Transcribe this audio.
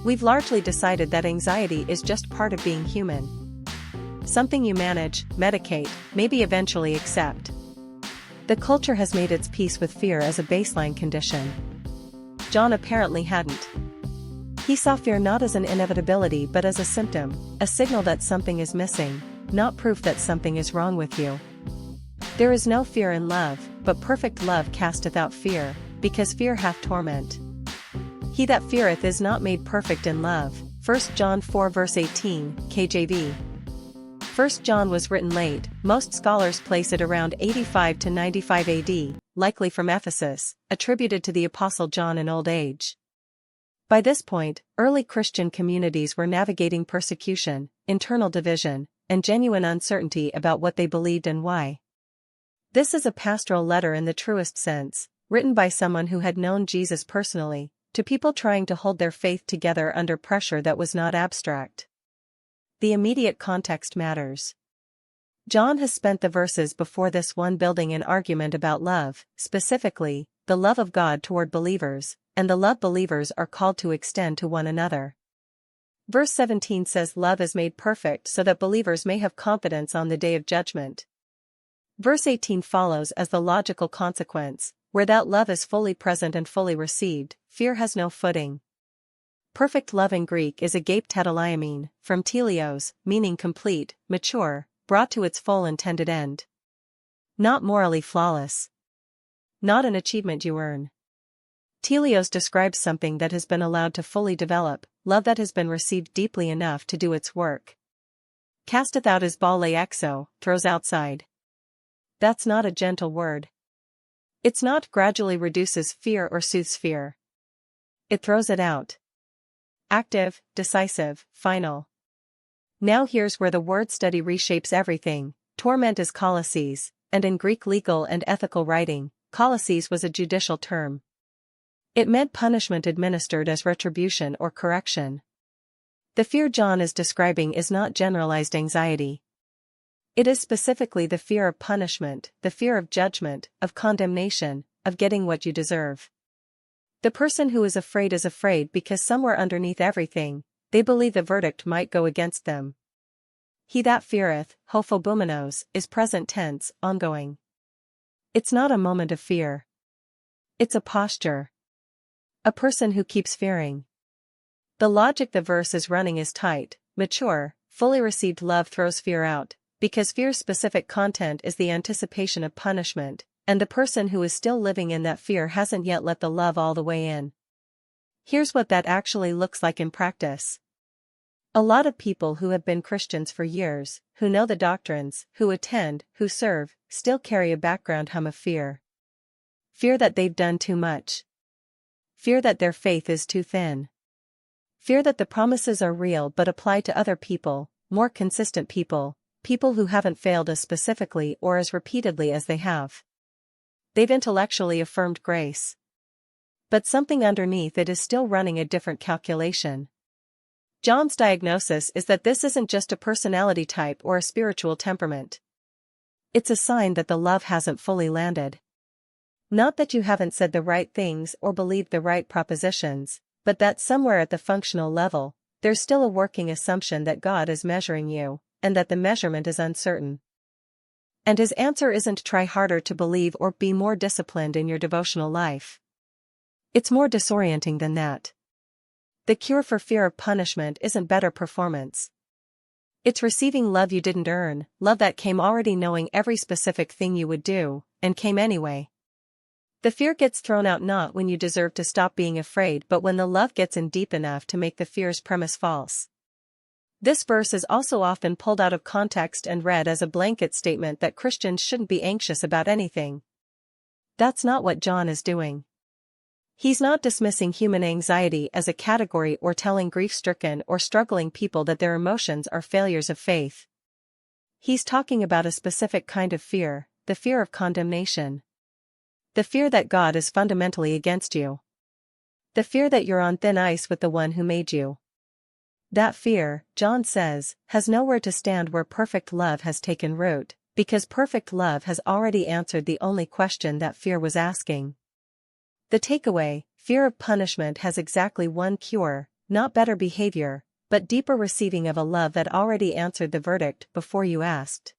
We've largely decided that anxiety is just part of being human. Something you manage, medicate, maybe eventually accept. The culture has made its peace with fear as a baseline condition. John apparently hadn't. He saw fear not as an inevitability but as a symptom, a signal that something is missing, not proof that something is wrong with you. There is no fear in love, but perfect love casteth out fear, because fear hath torment. He that feareth is not made perfect in love. 1 John 4 verse 18, KJV. 1 John was written late, most scholars place it around 85 to 95 AD, likely from Ephesus, attributed to the Apostle John in old age. By this point, early Christian communities were navigating persecution, internal division, and genuine uncertainty about what they believed and why. This is a pastoral letter in the truest sense, written by someone who had known Jesus personally, to people trying to hold their faith together under pressure that was not abstract. The immediate context matters. John has spent the verses before this one building an argument about love, specifically, the love of God toward believers, and the love believers are called to extend to one another. Verse 17 says love is made perfect so that believers may have confidence on the day of judgment. Verse 18 follows as the logical consequence, where that love is fully present and fully received, fear has no footing. Perfect love in Greek is agape tetelaiomene, from teleos, meaning complete, mature, brought to its full intended end. Not morally flawless. Not an achievement you earn. Teleos describes something that has been allowed to fully develop, love that has been received deeply enough to do its work. Casteth out is balle exo, throws outside. That's not a gentle word. It's not gradually reduces fear or soothes fear. It throws it out. Active, decisive, final. Now here's where the word study reshapes everything. Torment is kolasis, and in Greek legal and ethical writing, kolasis was a judicial term. It meant punishment administered as retribution or correction. The fear John is describing is not generalized anxiety. It is specifically the fear of punishment, the fear of judgment, of condemnation, of getting what you deserve. The person who is afraid because somewhere underneath everything, they believe the verdict might go against them. He that feareth, hophobumenos, is present tense, ongoing. It's not a moment of fear. It's a posture. A person who keeps fearing. The logic the verse is running is tight, mature, fully received love throws fear out, because fear's specific content is the anticipation of punishment, and the person who is still living in that fear hasn't yet let the love all the way in. Here's what that actually looks like in practice. A lot of people who have been Christians for years, who know the doctrines, who attend, who serve, still carry a background hum of fear. Fear that they've done too much. Fear that their faith is too thin. Fear that the promises are real but apply to other people, more consistent people, people who haven't failed as specifically or as repeatedly as they have. They've intellectually affirmed grace. But something underneath it is still running a different calculation. John's diagnosis is that this isn't just a personality type or a spiritual temperament. It's a sign that the love hasn't fully landed. Not that you haven't said the right things or believed the right propositions, but that somewhere at the functional level, there's still a working assumption that God is measuring you, and that the measurement is uncertain. And his answer isn't to try harder to believe or be more disciplined in your devotional life. It's more disorienting than that. The cure for fear of punishment isn't better performance. It's receiving love you didn't earn, love that came already knowing every specific thing you would do, and came anyway. The fear gets thrown out not when you deserve to stop being afraid but when the love gets in deep enough to make the fear's premise false. This verse is also often pulled out of context and read as a blanket statement that Christians shouldn't be anxious about anything. That's not what John is doing. He's not dismissing human anxiety as a category or telling grief-stricken or struggling people that their emotions are failures of faith. He's talking about a specific kind of fear, the fear of condemnation. The fear that God is fundamentally against you. The fear that you're on thin ice with the one who made you. That fear, John says, has nowhere to stand where perfect love has taken root, because perfect love has already answered the only question that fear was asking. The takeaway, fear of punishment has exactly one cure, not better behavior, but deeper receiving of a love that already answered the verdict before you asked.